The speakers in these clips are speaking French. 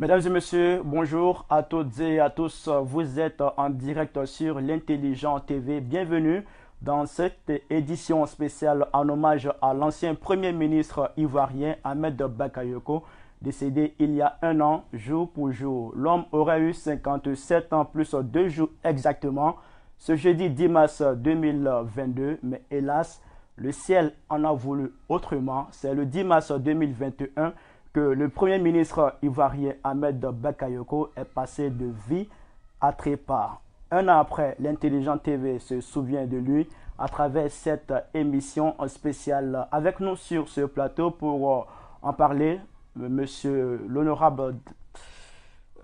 Mesdames et messieurs, bonjour à toutes et à tous. Vous êtes en direct sur l'Intelligent TV. Bienvenue dans cette édition spéciale en hommage à l'ancien Premier ministre ivoirien Ahmed Bakayoko, décédé il y a un an, jour pour jour. L'homme aurait eu 57 ans plus 2 jours exactement, ce jeudi 10 mars 2022, mais hélas, le ciel en a voulu autrement. C'est le 10 mars 2021 que le Premier ministre ivoirien Ahmed Bakayoko est passé de vie à trépas. Un an après, l'Intelligent TV se souvient de lui à travers cette émission spéciale. Avec nous sur ce plateau pour en parler, monsieur l'honorable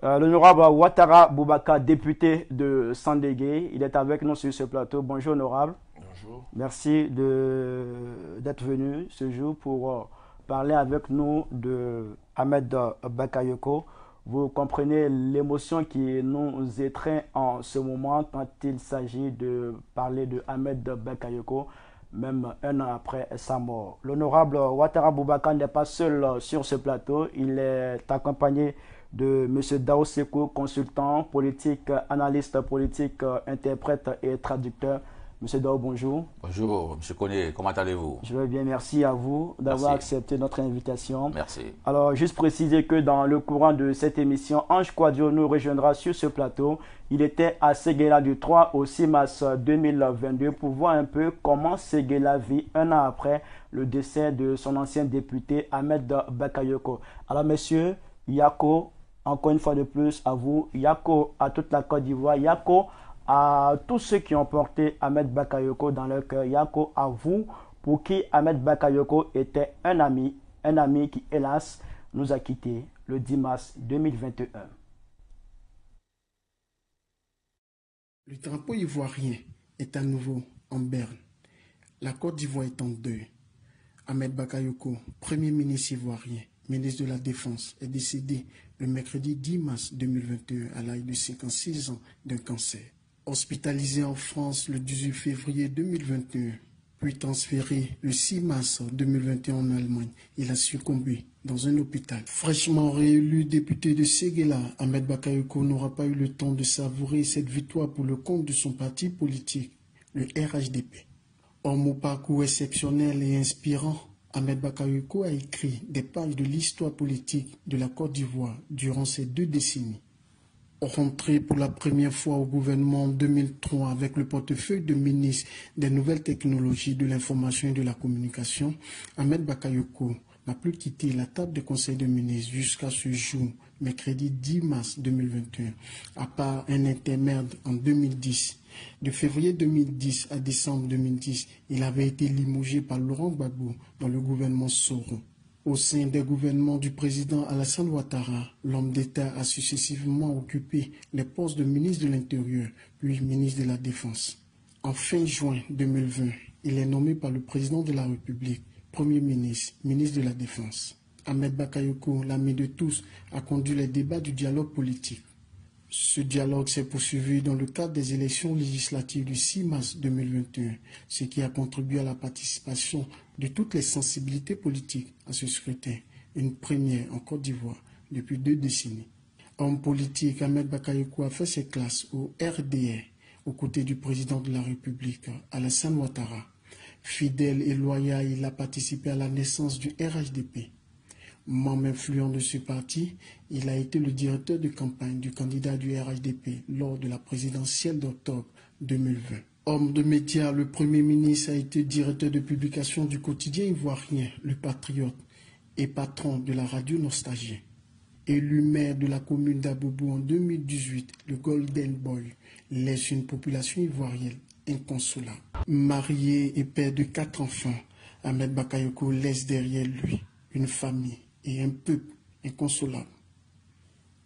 Ouattara Boubacar, député de Sandégué. Il est avec nous sur ce plateau. Bonjour honorable. Bonjour. Merci d'être venu ce jour pour parler avec nous de Ahmed Bakayoko. Vous comprenez l'émotion qui nous étreint en ce moment quand il s'agit de parler de Ahmed Bakayoko, même un an après sa mort. L'honorable Ouattara Boubacar n'est pas seul sur ce plateau. Il est accompagné de M. Dao Sekou, consultant politique, analyste politique, interprète et traducteur. Monsieur Dao, bonjour. Bonjour, M. Koné, comment allez-vous? Je vais bien, merci à vous d'avoir accepté notre invitation. Merci. Alors, juste préciser que dans le courant de cette émission, Ange Quadio nous rejoindra sur ce plateau. Il était à Séguéla du 3 au 6 mars 2022 pour voir un peu comment Séguéla vit un an après le décès de son ancien député Ahmed Bakayoko. Alors, messieurs, Yako, encore une fois de plus à vous, Yako à toute la Côte d'Ivoire, Yako à tous ceux qui ont porté Ahmed Bakayoko dans leur cœur, Yako à vous, pour qui Ahmed Bakayoko était un ami qui, hélas, nous a quittés le 10 mars 2021. Le drapeau ivoirien est à nouveau en berne. La Côte d'Ivoire est en deuil. Ahmed Bakayoko, Premier ministre ivoirien, ministre de la Défense, est décédé le mercredi 10 mars 2021 à l'âge de 56 ans d'un cancer. Hospitalisé en France le 18 février 2021, puis transféré le 6 mars 2021 en Allemagne, il a succombé dans un hôpital. Fraîchement réélu député de Séguéla, Ahmed Bakayoko n'aura pas eu le temps de savourer cette victoire pour le compte de son parti politique, le RHDP. Homme au parcours exceptionnel et inspirant, Ahmed Bakayoko a écrit des pages de l'histoire politique de la Côte d'Ivoire durant ces 2 décennies. Rentré pour la première fois au gouvernement en 2003 avec le portefeuille de ministre des Nouvelles Technologies, de l'Information et de la Communication, Ahmed Bakayoko n'a plus quitté la table des conseils de ministres jusqu'à ce jour, mercredi 10 mars 2021, à part un intermède en 2010. De février 2010 à décembre 2010, il avait été limogé par Laurent Gbagbo dans le gouvernement Soro. Au sein des gouvernements du président Alassane Ouattara, l'homme d'État a successivement occupé les postes de ministre de l'Intérieur, puis ministre de la Défense. En fin juin 2020, il est nommé par le président de la République, Premier ministre, ministre de la Défense. Ahmed Bakayoko, l'ami de tous, a conduit les débats du dialogue politique. Ce dialogue s'est poursuivi dans le cadre des élections législatives du 6 mars 2021, ce qui a contribué à la participation de toutes les sensibilités politiques à ce scrutin, une première en Côte d'Ivoire depuis 2 décennies. Homme politique, Ahmed Bakayoko a fait ses classes au RDR, aux côtés du président de la République, Alassane Ouattara. Fidèle et loyal, il a participé à la naissance du RHDP. Membre influent de ce parti, il a été le directeur de campagne du candidat du RHDP lors de la présidentielle d'octobre 2020. Homme de médias, le Premier ministre a été directeur de publication du quotidien ivoirien Le Patriote et patron de la radio Nostalgie. Élu maire de la commune d'Abobo en 2018, le Golden Boy laisse une population ivoirienne inconsolable. Marié et père de 4 enfants, Ahmed Bakayoko laisse derrière lui une famille et un peuple inconsolable.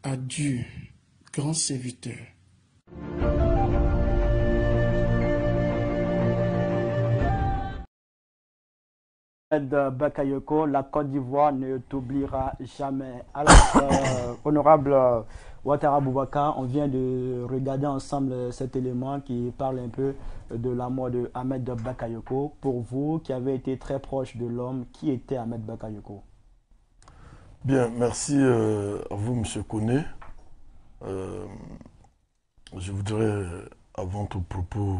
Adieu, grand serviteur. Ahmed Bakayoko, la Côte d'Ivoire ne t'oubliera jamais. Alors, honorable Ouattara Boubacar, on vient de regarder ensemble cet élément qui parle un peu de la mort de Ahmed Bakayoko. Pour vous, qui avez été très proche de l'homme, qui était Ahmed Bakayoko? Bien, merci à vous, M. Koné. Je voudrais, avant tout propos,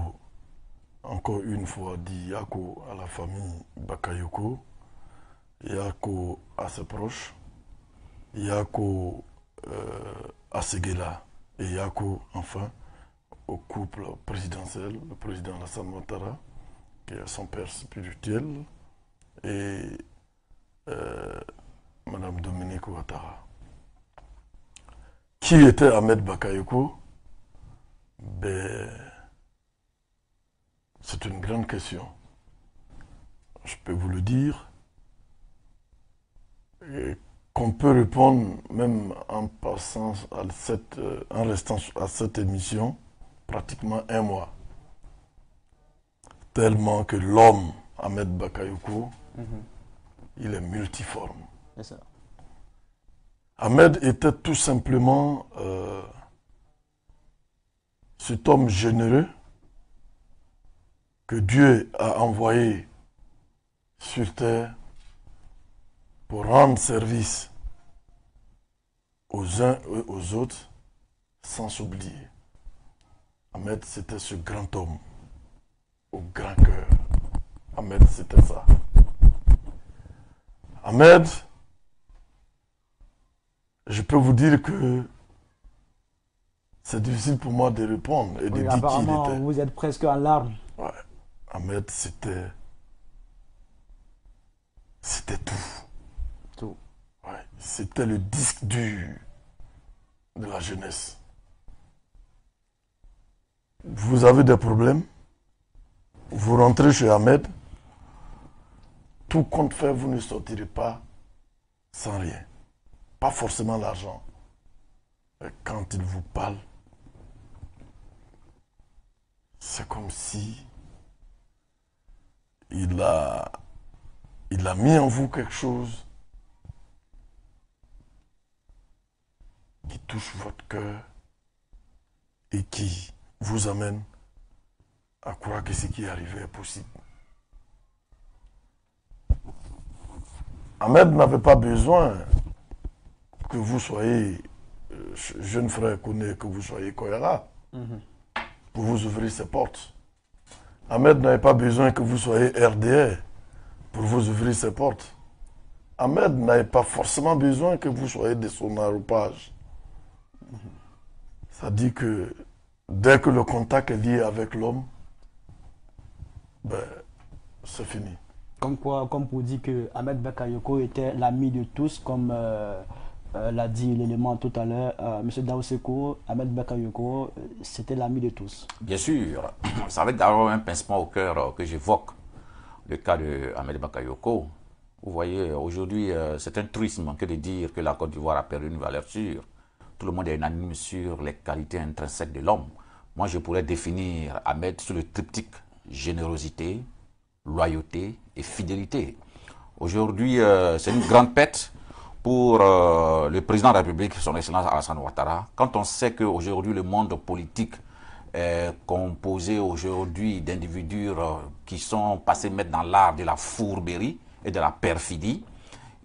encore une fois dire Yako à la famille Bakayoko, Yako à ses proches, Yako à Seguela et Yako, enfin, au couple présidentiel, le président Alassane Ouattara, qui est son père spirituel, et Madame Dominique Ouattara. Qui était Ahmed Bakayoko? Ben, c'est une grande question. Je peux vous le dire. Et qu'on peut répondre même en passant en restant à cette émission pratiquement un mois. Tellement que l'homme, Ahmed Bakayoko, il est multiforme. C'est ça. Ahmed était tout simplement cet homme généreux que Dieu a envoyé sur terre pour rendre service aux uns et aux autres sans s'oublier. Ahmed, c'était ce grand homme au grand cœur. Ahmed, c'était ça. Ahmed, je peux vous dire que c'est difficile pour moi de répondre et de dire qui il Apparemment, était. vous êtes presque en larmes. Ouais. Ahmed, c'était tout. Tout. Ouais. C'était le disque dur de la jeunesse. Vous avez des problèmes, vous rentrez chez Ahmed, tout compte fait, vous ne sortirez pas sans rien. Pas forcément l'argent. Et quand il vous parle, c'est comme si il a mis en vous quelque chose qui touche votre cœur et qui vous amène à croire que ce qui est arrivé est possible. Ahmed n'avait pas besoin que vous soyez jeune frère Koné, que vous soyez Koyara, pour vous ouvrir ses portes. Ahmed n'avait pas besoin que vous soyez RDR pour vous ouvrir ses portes. Ahmed n'avait pas forcément besoin que vous soyez de son arropage. Ça dit que dès que le contact est lié avec l'homme, ben, c'est fini. Comme pour dire que Ahmed Bakayoko était l'ami de tous, comme l'a dit l'élément tout à l'heure, M. Daousseko, Ahmed Bakayoko, c'était l'ami de tous. Bien sûr, ça va être d'abord un pincement au cœur que j'évoque le cas de Ahmed Bakayoko. Vous voyez, aujourd'hui, c'est un truisme que de dire que la Côte d'Ivoire a perdu une valeur sûre. Tout le monde est unanime sur les qualités intrinsèques de l'homme. Moi, je pourrais définir Ahmed sur le triptyque générosité, loyauté et fidélité. Aujourd'hui, c'est une grande perte pour le président de la République, son Excellence Alassane Ouattara, quand on sait qu'aujourd'hui le monde politique est composé aujourd'hui d'individus qui sont passés mettre dans l'art de la fourberie et de la perfidie.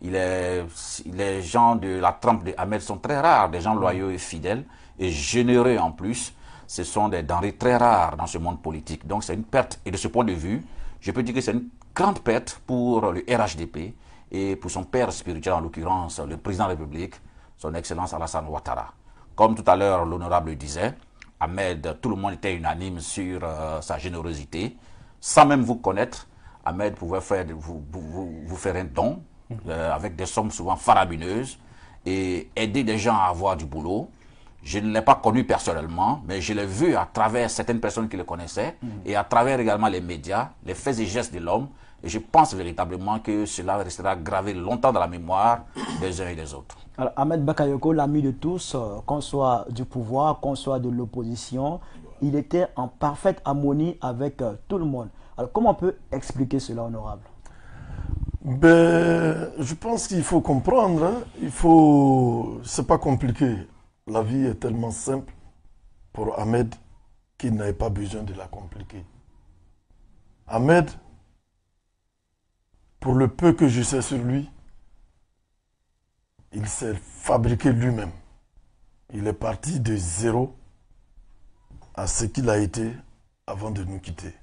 Les gens de la trempe de Ahmed sont très rares, des gens loyaux et fidèles et généreux en plus. Ce sont des denrées très rares dans ce monde politique. Donc c'est une perte. Et de ce point de vue, je peux dire que c'est une grande perte pour le RHDP et pour son père spirituel, en l'occurrence le président de la République, son Excellence Alassane Ouattara. Comme tout à l'heure l'honorable disait, Ahmed, tout le monde était unanime sur sa générosité. Sans même vous connaître, Ahmed pouvait vous faire un don avec des sommes souvent faramineuses et aider des gens à avoir du boulot. Je ne l'ai pas connu personnellement, mais je l'ai vu à travers certaines personnes qui le connaissaient et à travers également les médias, les faits et gestes de l'homme. Et je pense véritablement que cela restera gravé longtemps dans la mémoire des uns et des autres. Alors, Ahmed Bakayoko, l'ami de tous, qu'on soit du pouvoir, qu'on soit de l'opposition, il était en parfaite harmonie avec tout le monde. Alors, comment on peut expliquer cela, honorable? Ben, je pense qu'il faut comprendre. Hein. C'est pas compliqué. La vie est tellement simple pour Ahmed qu'il n'avait pas besoin de la compliquer. Ahmed, pour le peu que je sais sur lui, il s'est fabriqué lui-même. Il est parti de zéro à ce qu'il a été avant de nous quitter.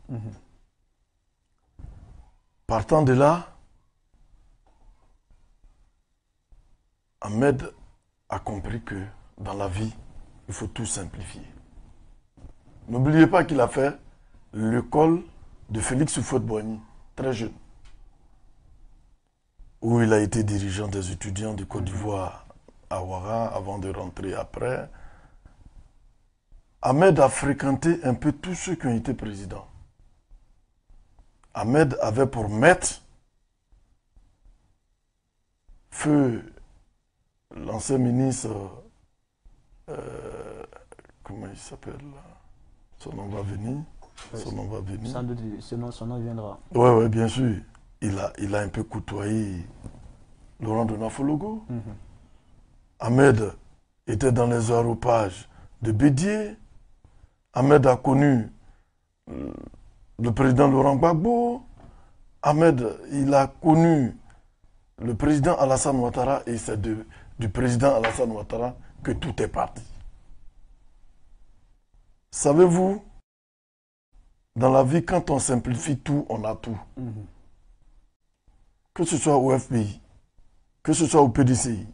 Partant de là, Ahmed a compris que dans la vie, il faut tout simplifier. N'oubliez pas qu'il a fait l'école de Félix Houphouët-Boigny, très jeune, où il a été dirigeant des étudiants de Côte d'Ivoire à Ouara avant de rentrer après. Ahmed a fréquenté un peu tous ceux qui ont été présidents. Ahmed avait pour maître feu l'ancien ministre, comment il s'appelle là? Son nom va venir. Son nom va venir. Sans doute, son nom viendra. Oui, bien sûr. Il a un peu côtoyé Laurent Donafologo. Ahmed était dans les aéropages de Bédier. Ahmed a connu le président Laurent Gbagbo. Ahmed, il a connu le président Alassane Ouattara et c'est du président Alassane Ouattara que tout est parti. Savez-vous, dans la vie, quand on simplifie tout, on a tout. Que ce soit au FPI, que ce soit au PDCI,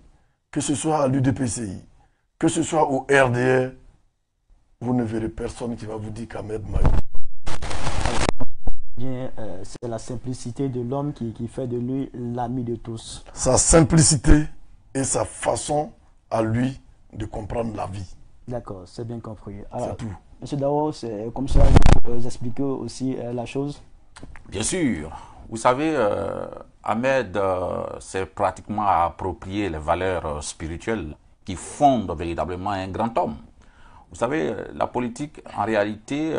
que ce soit à l'UDPCI, que ce soit au RDR, vous ne verrez personne qui va vous dire qu'Ahmed Mayo. C'est la simplicité de l'homme qui fait de lui l'ami de tous. Sa simplicité et sa façon à lui de comprendre la vie. D'accord, c'est bien compris. C'est tout. Monsieur Dao, c'est comme ça vous expliquez aussi la chose? Bien sûr. Vous savez, Ahmed s'est pratiquement approprié les valeurs spirituelles qui fondent véritablement un grand homme. Vous savez, la politique, en réalité,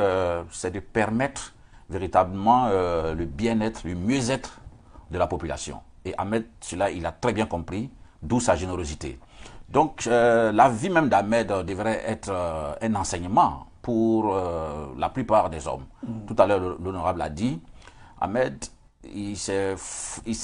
c'est de permettre véritablement le bien-être, le mieux-être de la population. Et Ahmed, cela, il a très bien compris, d'où sa générosité. Donc, la vie même d'Ahmed devrait être un enseignement pour la plupart des hommes. Tout à l'heure, l'honorable a dit, Ahmed, il s'est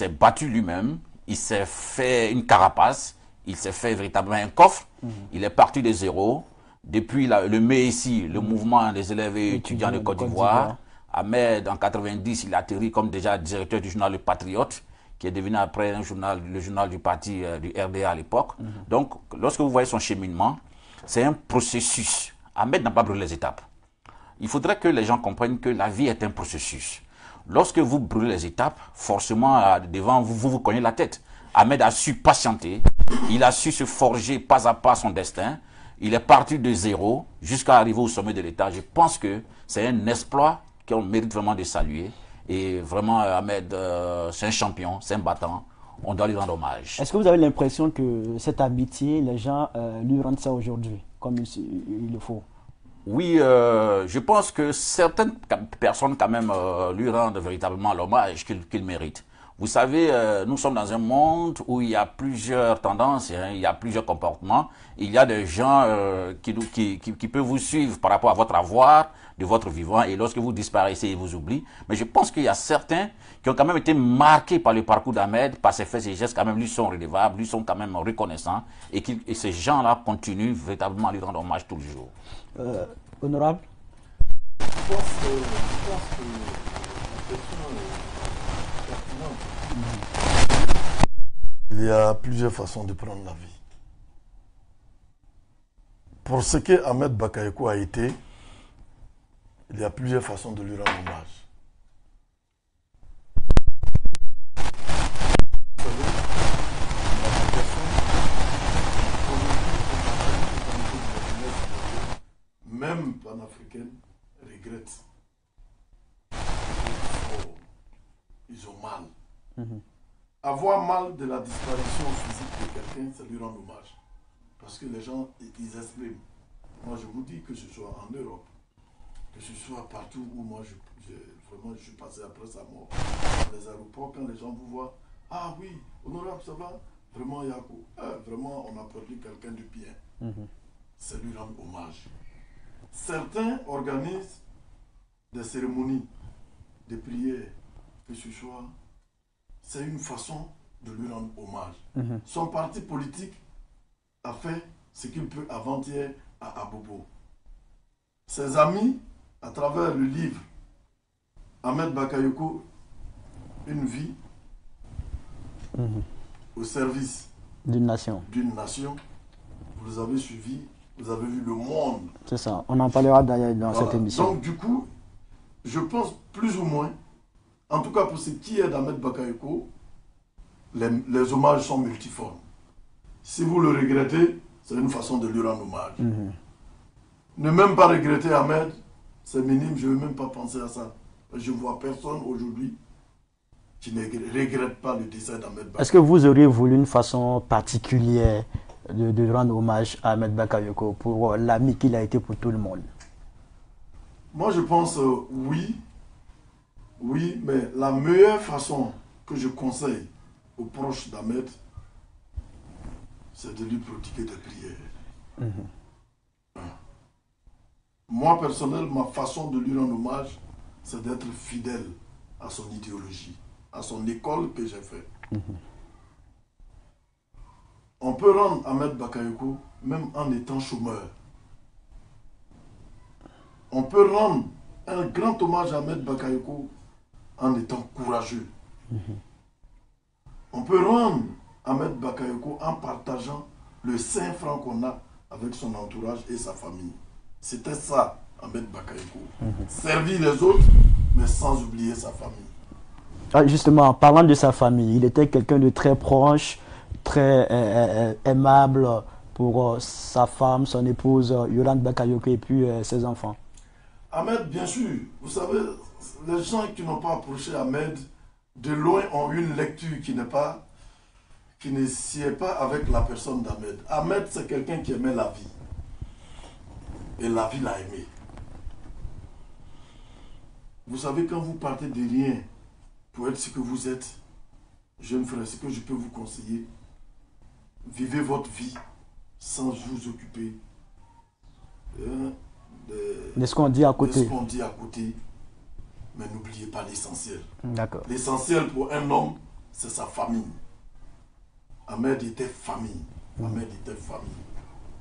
battu lui-même, il s'est fait une carapace, il s'est fait véritablement un coffre, il est parti de zéro. Depuis le MEICI, le mouvement des élèves et étudiants de Côte d'Ivoire, Ahmed, en 90, il a atterri comme déjà directeur du journal Le Patriote, qui est devenu après le journal du parti du RDA à l'époque. Donc, lorsque vous voyez son cheminement, c'est un processus. Ahmed n'a pas brûlé les étapes. Il faudrait que les gens comprennent que la vie est un processus. Lorsque vous brûlez les étapes, forcément, devant vous, vous cognez la tête. Ahmed a su patienter, il a su se forger pas à pas son destin. Il est parti de zéro jusqu'à arriver au sommet de l'État. Je pense que c'est un exploit qu'on mérite vraiment de saluer. Et vraiment, Ahmed, c'est un champion, c'est un battant. On doit lui rendre hommage. Est-ce que vous avez l'impression que cette amitié, les gens lui rendent ça aujourd'hui, comme il le faut? Oui, je pense que certaines personnes quand même lui rendent véritablement l'hommage qu'il mérite. Vous savez, nous sommes dans un monde où il y a plusieurs tendances, hein, il y a plusieurs comportements. Il y a des gens qui peuvent vous suivre par rapport à votre avoir, de votre vivant, et lorsque vous disparaissez, ils vous oublient. Mais je pense qu'il y a certains qui ont quand même été marqués par le parcours d'Ahmed, par ses faits et gestes, quand même, lui sont redevables, lui sont quand même reconnaissants, et ces gens-là continuent véritablement à lui rendre hommage tous les jours. Honorable? Je pense que la question est pertinente. Il y a plusieurs façons de prendre la vie. Pour ce que Ahmed Bakayoko a été, il y a plusieurs façons de lui rendre hommage. Même panafricaine regrette. Ils ont mal. Avoir mal de la disparition physique de quelqu'un, c'est lui rendre hommage. Parce que les gens, ils expriment. Moi, je vous dis que ce soit en Europe, que ce soit partout où moi, vraiment, je suis passé après sa mort. Dans les aéroports, quand les gens vous voient, ah oui, honorable, ça va? Vraiment, Yako, vraiment, on a perdu quelqu'un de bien. C'est lui rendre hommage. Certains organisent des cérémonies de prière, que ce soit. C'est une façon de lui rendre hommage. Son parti politique a fait ce qu'il peut avant-hier à Abobo. Ses amis, à travers le livre Ahmed Bakayoko, Une vie au service d'une nation. Vous les avez suivis, vous avez vu le monde. C'est ça, on en parlera d'ailleurs dans cette émission. Donc du coup, je pense plus ou moins, en tout cas pour ce qui est d'Ahmed Bakayoko, les hommages sont multiformes. Si vous le regrettez, c'est une façon de lui rendre hommage. Ne même pas regretter Ahmed, c'est minime, je ne veux même pas penser à ça. Je ne vois personne aujourd'hui qui ne regrette pas le décès d'Ahmed Bakayoko. Est-ce que vous auriez voulu une façon particulière de rendre hommage à Ahmed Bakayoko pour l'ami qu'il a été pour tout le monde? Moi, je pense oui. Oui, mais la meilleure façon que je conseille aux proches d'Ahmed, c'est de lui prodiguer des prières. Moi, personnellement, ma façon de lui rendre hommage, c'est d'être fidèle à son idéologie, à son école que j'ai faite. On peut rendre Ahmed Bakayoko même en étant chômeur. On peut rendre un grand hommage à Ahmed Bakayoko en étant courageux. On peut rendre Ahmed Bakayoko en partageant le 5 francs qu'on a avec son entourage et sa famille. C'était ça, Ahmed Bakayoko. Servir les autres, mais sans oublier sa famille. Justement, en parlant de sa famille, il était quelqu'un de très proche, très aimable pour sa femme, son épouse Yolande Bakayoko et puis ses enfants. Ahmed, bien sûr, vous savez, les gens qui n'ont pas approché Ahmed, de loin ont une lecture qui ne sied pas avec la personne d'Ahmed. Ahmed, c'est quelqu'un qui aimait la vie. Et la vie l'a aimé. Vous savez, quand vous partez de rien pour être ce que vous êtes, jeune frère, ce que je peux vous conseiller, vivez votre vie sans vous occuper de ce qu'on dit à côté. Mais n'oubliez pas l'essentiel. D'accord. L'essentiel pour un homme, c'est sa famille. Ahmed était famille. Ahmed était famille.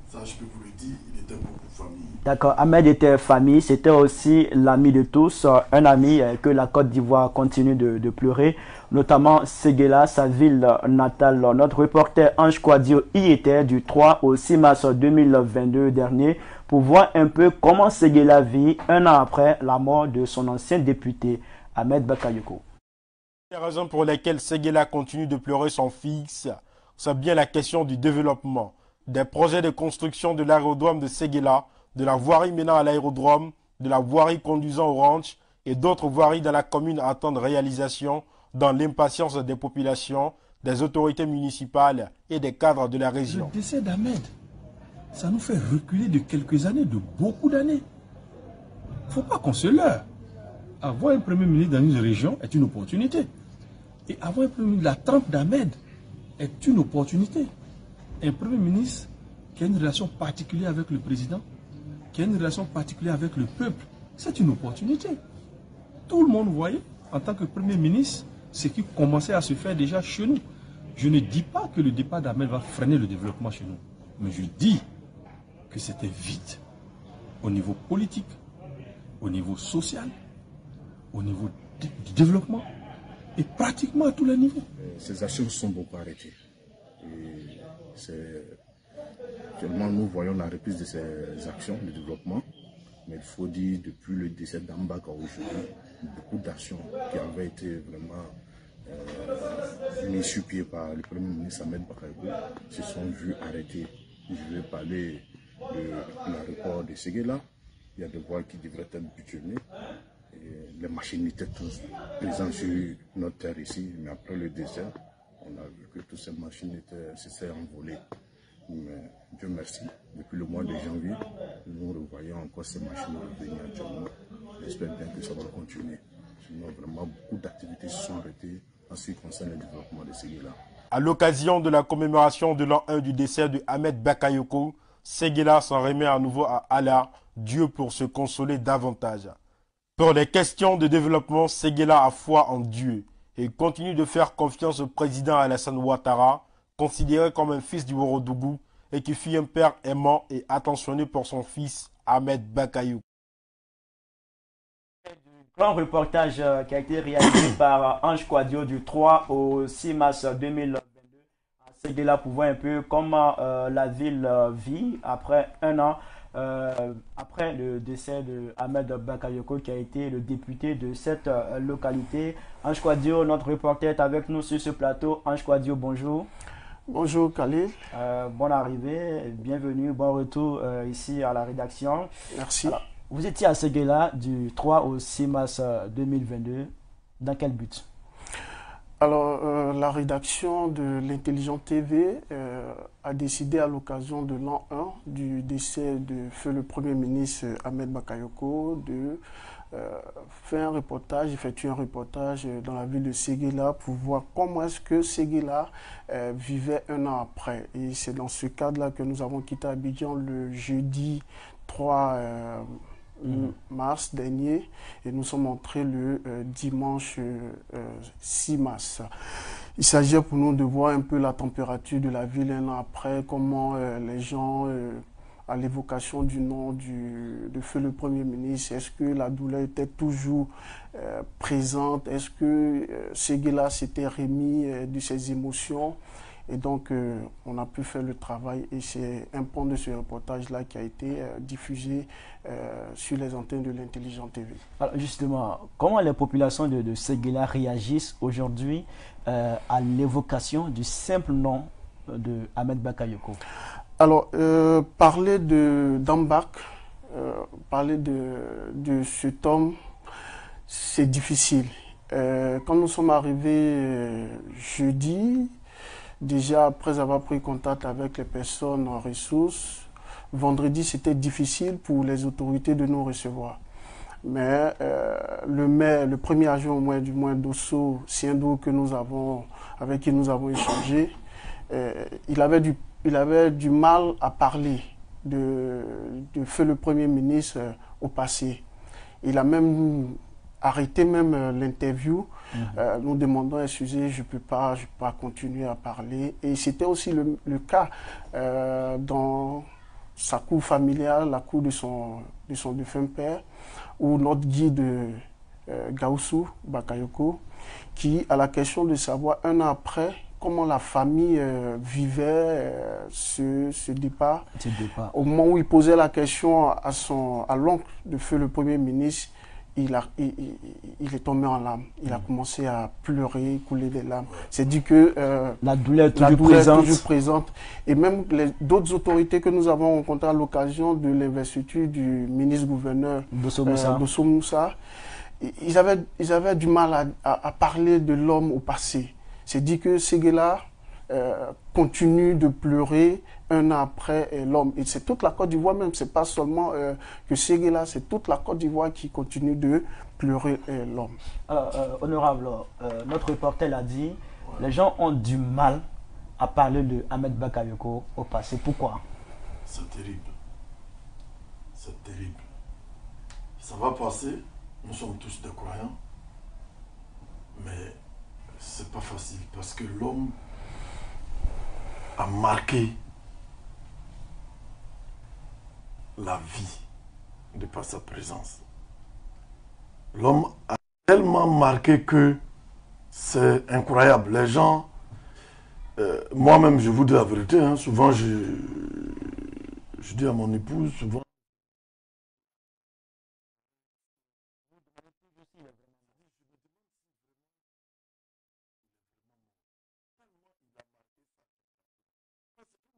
Ça, je peux vous le dire, il était beaucoup famille. D'accord. Ahmed était famille. C'était aussi l'ami de tous. Un ami que la Côte d'Ivoire continue de pleurer. Notamment Séguéla, sa ville natale. Notre reporter Ange Kouadio y était du 3 au 6 mars 2022 dernier pour voir un peu comment Séguéla vit un an après la mort de son ancien député Ahmed Bakayoko. Les raisons pour lesquelles Séguéla continue de pleurer son fils, c'est bien la question du développement, des projets de construction de l'aérodrome de Séguéla, de la voirie menant à l'aérodrome, de la voirie conduisant au ranch et d'autres voiries dans la commune attendent réalisation dans l'impatience des populations, des autorités municipales et des cadres de la région. Le décès d'Ahmed, ça nous fait reculer de quelques années, de beaucoup d'années. Il ne faut pas qu'on se leurre. Avoir un premier ministre dans une région est une opportunité. Et avoir un premier ministre de la trempe d'Ahmed est une opportunité. Un premier ministre qui a une relation particulière avec le président, qui a une relation particulière avec le peuple, c'est une opportunité. Tout le monde voyait, en tant que premier ministre, ce qui commençait à se faire déjà chez nous. Je ne dis pas que le départ d'Ahmed va freiner le développement chez nous, mais je dis que c'était vite au niveau politique, au niveau social, au niveau du développement et pratiquement à tous les niveaux. Ces actions sont beaucoup arrêtées. Actuellement, nous voyons la reprise de ces actions de développement, mais il faut dire depuis le décès d'Ambaka aujourd'hui, beaucoup d'actions qui avaient été vraiment mises sur pied par le Premier ministre Ahmed Bakayoko se sont vues arrêter. Je vais parler de l'aéroport de Séguéla. Il y a des voies qui devraient être bitumées. Les machines étaient tous présentes sur notre terre ici, mais après le désert, on a vu que toutes ces machines s'étaient envolées. Mais Dieu merci, depuis le mois de janvier, nous revoyons encore ces machines revenir actuellement. J'espère bien que ça va continuer. Sinon, vraiment, beaucoup d'activités se sont arrêtées en ce qui concerne le développement de Séguéla. À l'occasion de la commémoration de l'an 1 du décès de Ahmed Bakayoko, Séguéla s'en remet à nouveau à Allah, Dieu pour se consoler davantage. Pour les questions de développement, Séguéla a foi en Dieu et continue de faire confiance au président Alassane Ouattara, considéré comme un fils du Ourodougou et qui fut un père aimant et attentionné pour son fils Ahmed Bakayoko. Grand reportage qui a été réalisé par Ange Kouadio du 3 au 6 mars 2022 à Séguéla pour voir un peu comment la ville vit après un an, après le décès de Ahmed Bakayoko qui a été le député de cette localité. Ange Kouadio, notre reporter, est avec nous sur ce plateau. Ange Kouadio, bonjour. Bonjour Khalil. Bonne arrivée, bienvenue, bon retour ici à la rédaction. Merci. Alors, vous étiez à Séguéla du 3 au 6 mars 2022. Dans quel but? Alors, la rédaction de l'Intelligent TV a décidé à l'occasion de l'an 1 du décès de feu le Premier ministre Ahmed Bakayoko de faire un reportage, effectuer un reportage dans la ville de Séguéla pour voir comment est-ce que Séguéla vivait un an après. Et c'est dans ce cadre-là que nous avons quitté Abidjan le jeudi 3 mars dernier et nous sommes entrés le dimanche 6 mars. Il s'agit pour nous de voir un peu la température de la ville un an après, comment les gens, à l'évocation du nom de feu le Premier ministre, est-ce que la douleur était toujours présente, est-ce que Séguéla s'était remis de ses émotions. Et donc, on a pu faire le travail et c'est un point de ce reportage-là qui a été diffusé sur les antennes de l'Intelligent TV. Alors justement, comment les populations de Séguéla réagissent aujourd'hui à l'évocation du simple nom de Ahmed Bakayoko? Alors, parler d'Ambak, parler de cet homme, c'est difficile. Quand nous sommes arrivés jeudi, déjà, après avoir pris contact avec les personnes en ressources, vendredi, c'était difficile pour les autorités de nous recevoir. Mais le maire, le premier adjoint au moins d'Osso, Siendou, avec qui nous avons échangé, il avait du mal à parler de feu le Premier ministre au passé. Il a même arrêté l'interview, nous demandant excusez, je peux pas continuer à parler. Et c'était aussi le cas dans sa cour familiale, la cour de son défunt père, où notre guide Gaoussou Bakayoko, qui à la question de savoir un an après comment la famille vivait ce départ, au moment où il posait la question à l'oncle de feu le Premier ministre, il est tombé en larmes. Il a commencé à pleurer, couler des larmes. C'est dit que la douleur est toujours présente. Et même d'autres autorités que nous avons rencontrées à l'occasion de l'investiture du ministre-gouverneur Dosso Moussa, ils avaient du mal à parler de l'homme au passé. C'est dit que Séguéla continue de pleurer un an après l'homme. Et c'est toute la Côte d'Ivoire même, c'est pas seulement que Séguéla, c'est toute la Côte d'Ivoire qui continue de pleurer l'homme. Alors, honorable, notre reporter l'a dit, les gens ont du mal à parler de Ahmed Bakayoko au passé. Pourquoi? C'est terrible. C'est terrible. Ça va passer, nous sommes tous des croyants, mais c'est pas facile parce que l'homme a marqué la vie de par sa présence. L'homme a tellement marqué que c'est incroyable. Les gens, moi-même je vous dis la vérité, hein, souvent je dis à mon épouse, souvent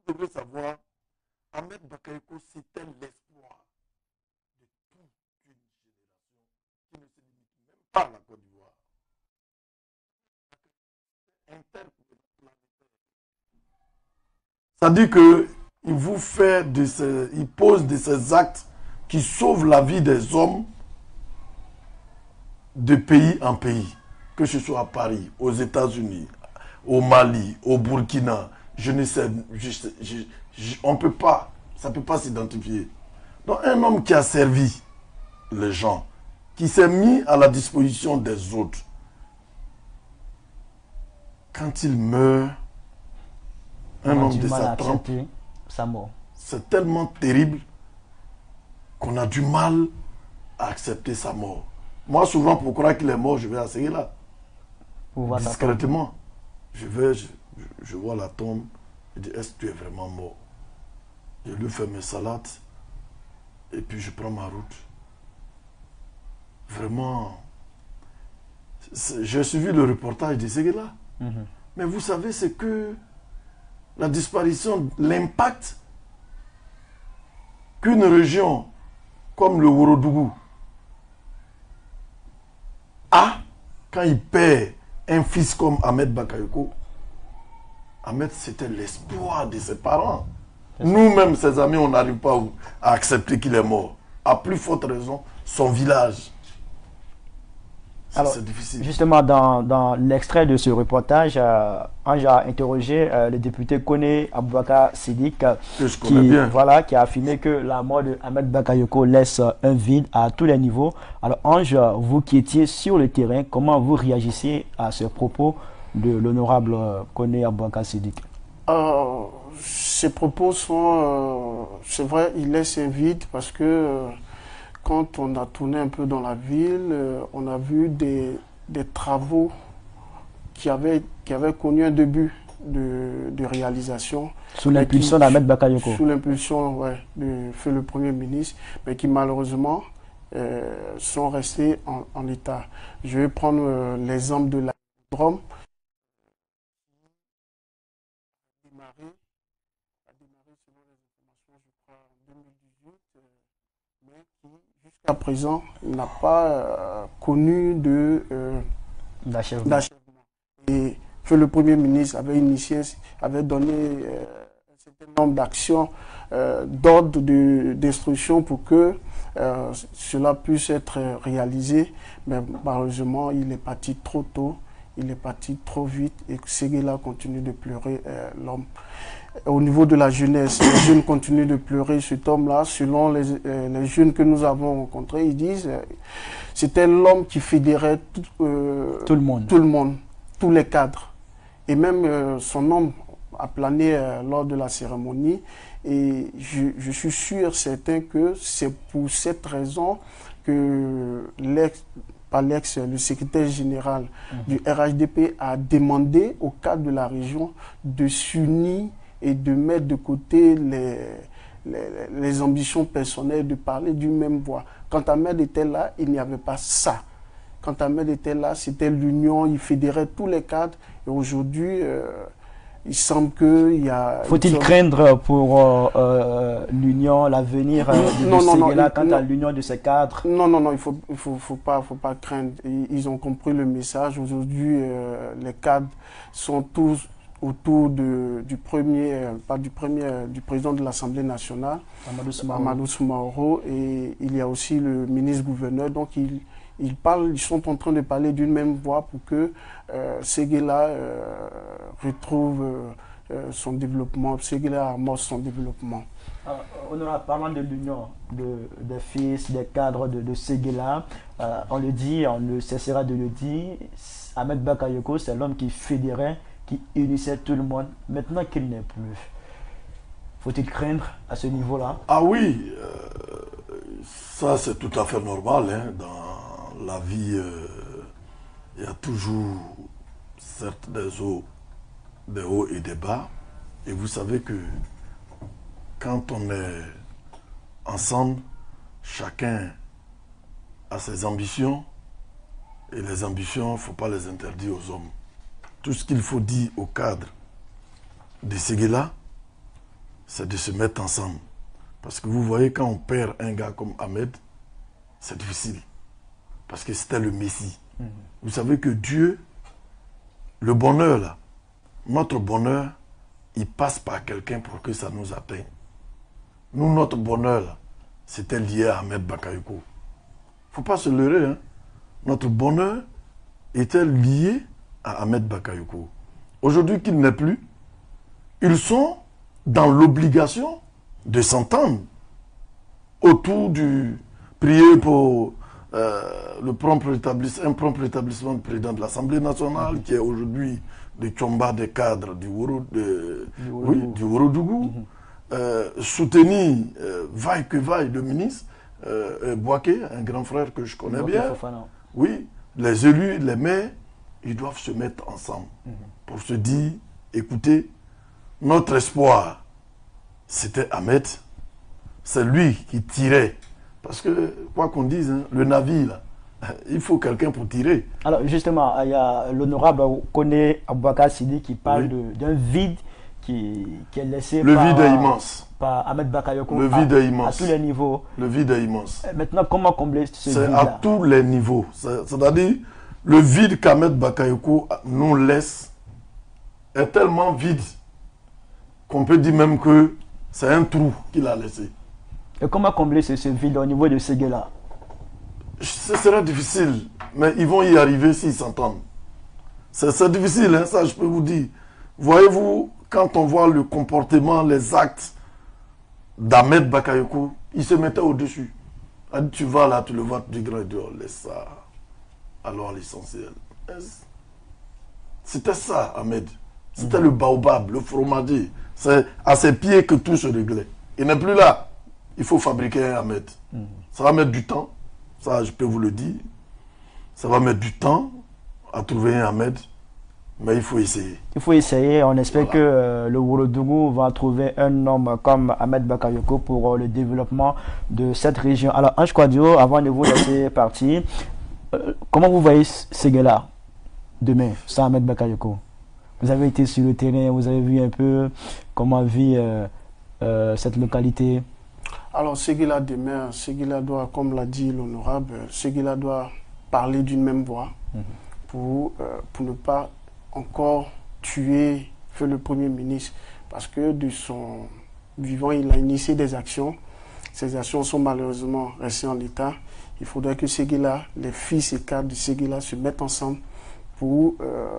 vous devez savoir, Ahmed Bakayoko, c'était l'espoir de toute une génération qui ne se limite même pas à la Côte d'Ivoire. C'est-à-dire qu'il pose de ces actes qui sauvent la vie des hommes de pays en pays, que ce soit à Paris, aux États-Unis, au Mali, au Burkina. Je ne sais, on peut pas, ça ne peut pas s'identifier. Donc un homme qui a servi les gens, qui s'est mis à la disposition des autres, quand il meurt, un homme de sa trempe, sa mort. C'est tellement terrible qu'on a du mal à accepter sa mort. Moi, souvent, pour croire qu'il est mort, je vais à Séguéla. Discrètement. Je vois la tombe. Je dis, est-ce que tu es vraiment mort? Je lui fais mes salades. Et puis, je prends ma route. Vraiment. J'ai suivi le reportage de Séguéla. Mais vous savez, c'est que la disparition, l'impact qu'une région comme le Ourodougou a quand il perd un fils comme Ahmed Bakayoko. Ahmed, c'était l'espoir de ses parents. Nous-mêmes, ses amis, on n'arrive pas à accepter qu'il est mort. À plus forte raison, son village. Alors, c'est difficile. Justement, dans l'extrait de ce reportage, Ange a interrogé le député Koné Aboubakar Siddiq, que je connais bien. Voilà, qui a affirmé que la mort de Ahmed Bakayoko laisse un vide à tous les niveaux. Alors Ange, vous qui étiez sur le terrain, comment vous réagissez à ce propos de l'honorable Koné Aboubakar Siddiq? Ces propos sont, c'est vrai, ils laissent un vide parce que quand on a tourné un peu dans la ville, on a vu des travaux qui avaient connu un début de réalisation. Sous l'impulsion d'Ahmed Bakayoko. Sous l'impulsion, ouais, de feu le Premier ministre, mais qui malheureusement sont restés en état. Je vais prendre l'exemple de l'aérodrome. À présent, il n'a pas connu d'achèvement. Et que le Premier ministre avait initié, avait donné un certain nombre d'actions d'ordre d'instruction pour que cela puisse être réalisé. Mais malheureusement, il est parti trop tôt, il est parti trop vite et Séguéla continue de pleurer l'homme. Au niveau de la jeunesse, les jeunes continuent de pleurer cet homme-là. Selon les jeunes que nous avons rencontrés, ils disent c'était l'homme qui fédérait tout le monde, tous les cadres. Et même son nom a plané lors de la cérémonie. Et je suis sûr, certain que c'est pour cette raison que le secrétaire général du RHDP a demandé au cadre de la région de s'unir et de mettre de côté les ambitions personnelles, de parler d'une même voix. Quand Ahmed était là, il n'y avait pas ça. Quand Ahmed était là, c'était l'union, il fédérait tous les cadres. Et aujourd'hui, il semble qu'il y a... Faut-il craindre pour l'union, l'avenir de Séguéla quant à l'union de ces cadres? Non, il faut pas craindre. Ils ont compris le message. Aujourd'hui, les cadres sont tous autour du président de l'Assemblée nationale, Amadou Soumaoro, et il y a aussi le ministre-gouverneur. Donc ils sont en train de parler d'une même voix pour que Séguéla retrouve son développement, Séguéla amorce son développement. Honorable, parlant de l'union des fils, des cadres de Séguéla, on le dit, on ne cessera de le dire, Ahmed Bakayoko, c'est l'homme qui fédérait, qui unissait tout le monde. Maintenant qu'il n'est plus, faut-il craindre à ce niveau-là? Ah oui, ça c'est tout à fait normal. Hein. Dans la vie, il y a toujours certes des hauts et des bas. Et vous savez que quand on est ensemble, chacun a ses ambitions. Et les ambitions, il ne faut pas les interdire aux hommes. Tout ce qu'il faut dire au cadre de Séguéla, c'est de se mettre ensemble. Parce que vous voyez, quand on perd un gars comme Ahmed, c'est difficile. Parce que c'était le Messie. Vous savez que Dieu, le bonheur là, notre bonheur, il passe par quelqu'un pour que ça nous atteigne. Nous, notre bonheur là, c'était lié à Ahmed Bakayoko. Il ne faut pas se leurrer. Hein. Notre bonheur était lié à Ahmed Bakayoko. Aujourd'hui qu'il n'est plus, ils sont dans l'obligation de s'entendre autour du prier pour un prompt rétablissement du président de l'Assemblée nationale, qui est aujourd'hui le Tchomba des cadres du Ourodougou. Soutenir, vaille que vaille, le ministre Bouaké, un grand frère que je connais bien. Oui, les élus, les maires, ils doivent se mettre ensemble pour se dire, écoutez, notre espoir, c'était Ahmed. C'est lui qui tirait. Parce que, quoi qu'on dise, hein, le navire, là, il faut quelqu'un pour tirer. Alors, justement, il y a l'honorable Kone Aboubakar Sidi qui parle d'un vide qui est laissé le vide est immense. Par Ahmed Bakayoko. Le vide est immense. À tous les niveaux. Le vide est immense. Maintenant, comment combler ce vide-là? C'est à tous les niveaux. C'est-à-dire, le vide qu'Ahmed Bakayoko nous laisse est tellement vide qu'on peut dire même que c'est un trou qu'il a laissé. Et comment combler ce vide au niveau de Séguéla? Ce sera difficile, mais ils vont y arriver s'ils s'entendent. C'est difficile, hein, ça je peux vous dire. Voyez-vous, quand on voit le comportement, les actes d'Ahmed Bakayoko, il se mettait au-dessus. Tu vas là, tu le vois, tu dis grand dehors, laisse ça. Alors l'essentiel. C'était ça, Ahmed. C'était le baobab, le fromager. C'est à ses pieds que tout se réglait. Il n'est plus là. Il faut fabriquer un Ahmed. Ça va mettre du temps. Ça, je peux vous le dire. Ça va mettre du temps à trouver un Ahmed. Mais il faut essayer. Il faut essayer. On espère que le Ourodougou va trouver un homme comme Ahmed Bakayoko pour le développement de cette région. Alors, Ange Kouadio, avant de vous laisser partir, comment vous voyez Séguéla demain, sans Ahmed Bakayoko? Vous avez été sur le terrain, vous avez vu un peu comment vit cette localité. Alors, Séguéla demain, Séguéla doit, comme l'a dit l'honorable, Séguéla doit parler d'une même voix pour ne pas encore tuer feu le Premier ministre. Parce que de son vivant, il a initié des actions. Ces actions sont malheureusement restées en l'état. Il faudrait que Séguéla, les fils et cadres de Séguéla se mettent ensemble pour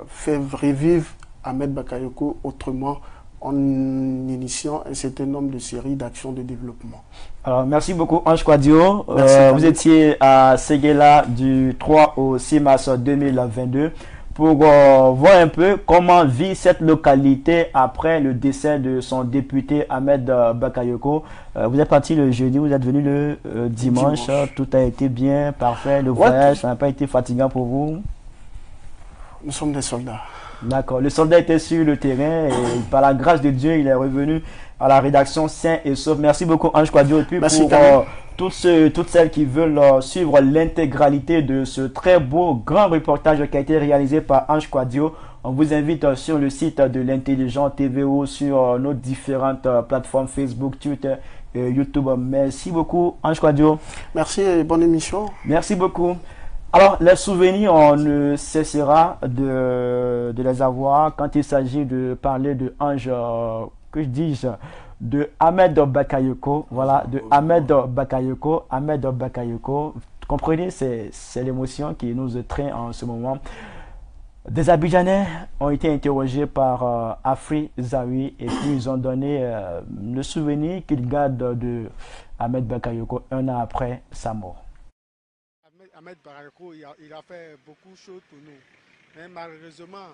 faire revivre Ahmed Bakayoko autrement, en initiant un certain nombre de séries d'actions de développement. Alors, merci beaucoup Ange Kouadio. Vous étiez à Séguéla du 3 au 6 mars 2022 pour voir un peu comment vit cette localité après le décès de son député Ahmed Bakayoko. Vous êtes parti le jeudi, vous êtes venu le dimanche. Tout a été bien, parfait. Le voyage, ça n'a pas été fatigant pour vous? Nous sommes des soldats. D'accord. Le soldat était sur le terrain et par la grâce de Dieu, il est revenu à la rédaction sain et sauf. Merci beaucoup Ange Kouadio. Et puis merci pour toutes celles qui veulent suivre l'intégralité de ce très beau grand reportage qui a été réalisé par Ange Kouadio, on vous invite sur le site de l'Intelligent TV ou sur nos différentes plateformes Facebook, Twitter et YouTube. Merci beaucoup Ange Kouadio. Merci et bonne émission. Merci beaucoup. Alors, les souvenirs, on ne cessera de les avoir quand il s'agit de parler de Ange, que je dis, de Ahmed Bakayoko. Voilà, de Ahmed Bakayoko. Ahmed Bakayoko. Comprenez, c'est l'émotion qui nous étreint en ce moment. Des Abidjanais ont été interrogés par Afri Zawi et puis ils ont donné le souvenir qu'ils gardent de Ahmed Bakayoko un an après sa mort. Ahmed Bakayoko, il a fait beaucoup de choses pour nous. Mais malheureusement,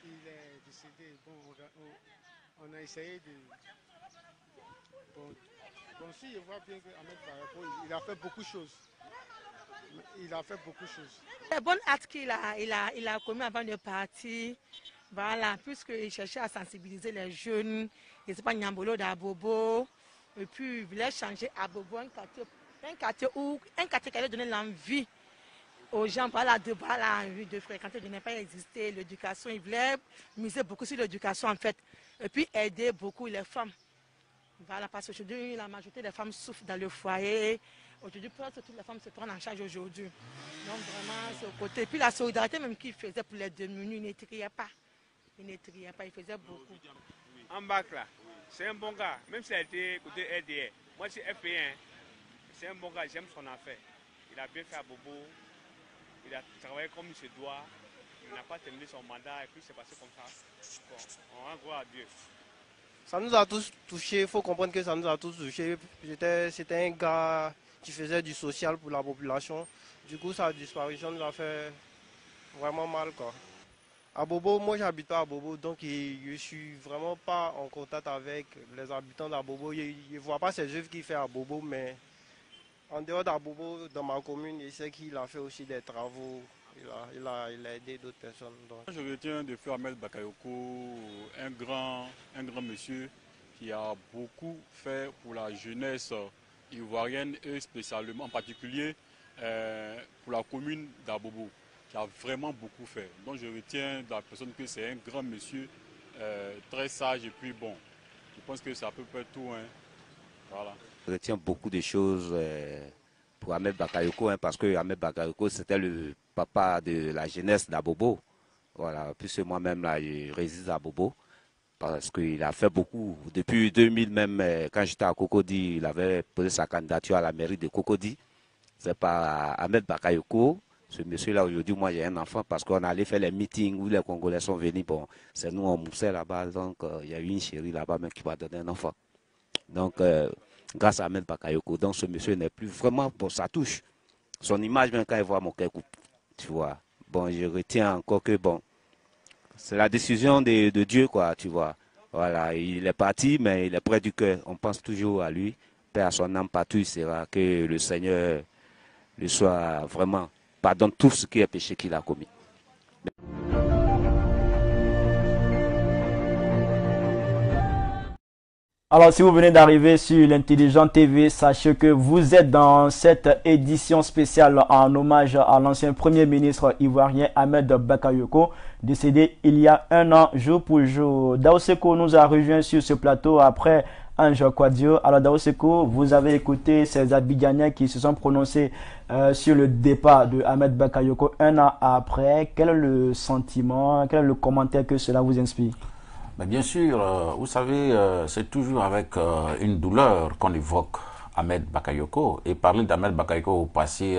il est décédé. Bon, on a essayé de... Bon, si je vois bien que Ahmed Bakayoko, il a fait beaucoup de choses. Il a fait beaucoup de choses. Les bonnes actes qu'il a commis avant de partir, voilà, puisqu'il cherchait à sensibiliser les jeunes, il ne sait pas Nyambolo d'Abobo, et puis il voulait changer Abobo, un quartier qui allait donner l'envie aux gens, voilà, de fréquenter, de ne pas exister, l'éducation, il voulait miser beaucoup sur l'éducation en fait, et puis aider beaucoup les femmes. Voilà, parce qu'aujourd'hui, la majorité des femmes souffrent dans le foyer. Aujourd'hui, presque toutes les femmes se prennent en charge aujourd'hui. Donc vraiment, c'est au côté. Et puis la solidarité même qu'il faisait pour les démunis, il ne triait pas. Il faisait beaucoup. En bac là, c'est un bon gars, même s'il a été côté RDR. Moi, c'est FP1. C'est un bon gars, j'aime son affaire. Il a bien fait à Bobo. Il a travaillé comme il se doit. Il n'a pas terminé son mandat et puis c'est passé comme ça. Bon, on rend gloire à Dieu. Ça nous a tous touchés, il faut comprendre que ça nous a tous touchés. C'était un gars qui faisait du social pour la population. Du coup, sa disparition nous a fait vraiment mal, quoi. À Bobo, moi j'habite pas à Bobo, donc je suis vraiment pas en contact avec les habitants d'Abobo. Je ne vois pas ces œuvres qu'il fait à Bobo, mais en dehors d'Abobo, dans ma commune, je sais qu'il a fait aussi des travaux. Il a aidé d'autres personnes. Donc. Je retiens de Feu Ahmed Bakayoko, un grand monsieur qui a beaucoup fait pour la jeunesse ivoirienne et spécialement en particulier pour la commune d'Abobo, qui a vraiment beaucoup fait. Donc je retiens de la personne que c'est un grand monsieur, très sage et puis bon. Je pense que c'est à peu près tout. Hein. Voilà. Je retiens beaucoup de choses pour Ahmed Bakayoko, parce que Ahmed Bakayoko c'était le papa de la jeunesse d'Abobo. Voilà, puisque moi-même là, je réside à Bobo. Parce qu'il a fait beaucoup. Depuis 2000 même, quand j'étais à Cocody, il avait posé sa candidature à la mairie de Cocody. C'est par Ahmed Bakayoko. Ce monsieur-là, aujourd'hui, moi j'ai un enfant parce qu'on allait faire les meetings où les Congolais sont venus. Bon, c'est nous, on moussait là-bas. Donc, il y a eu une chérie là-bas même qui m'a donné un enfant. Donc, grâce à Ahmed Bakayoko. Donc, ce monsieur n'est plus vraiment, bon, ça touche. Son image, même quand il voit mon cœur coupe, tu vois. Bon, je retiens encore que, bon, c'est la décision de Dieu, quoi, tu vois. Voilà, il est parti, mais il est près du cœur. On pense toujours à lui. Père à son âme, partout il sera. Que le Seigneur lui soit vraiment, pardonne tout ce qui est péché qu'il a commis. Alors, si vous venez d'arriver sur l'Intelligent TV, sachez que vous êtes dans cette édition spéciale en hommage à l'ancien Premier ministre ivoirien Ahmed Bakayoko, décédé il y a un an, jour pour jour. Daoseko nous a rejoint sur ce plateau après Ange Quadio. Alors, Daoseko, vous avez écouté ces Abidjanais qui se sont prononcés sur le départ de Ahmed Bakayoko un an après. Quel est le sentiment, quel est le commentaire que cela vous inspire? Mais bien sûr, vous savez, c'est toujours avec une douleur qu'on évoque Ahmed Bakayoko. Et parler d'Ahmed Bakayoko au passé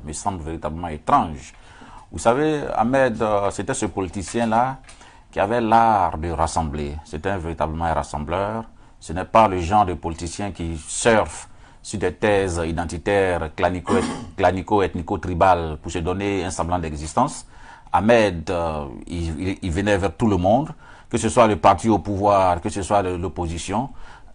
me semble véritablement étrange. Vous savez, Ahmed, c'était ce politicien-là qui avait l'art de rassembler. C'était véritablement un rassembleur. Ce n'est pas le genre de politicien qui surfe sur des thèses identitaires, clanico-ethnico-tribales pour se donner un semblant d'existence. Ahmed, il venait vers tout le monde. Que ce soit le parti au pouvoir, que ce soit l'opposition,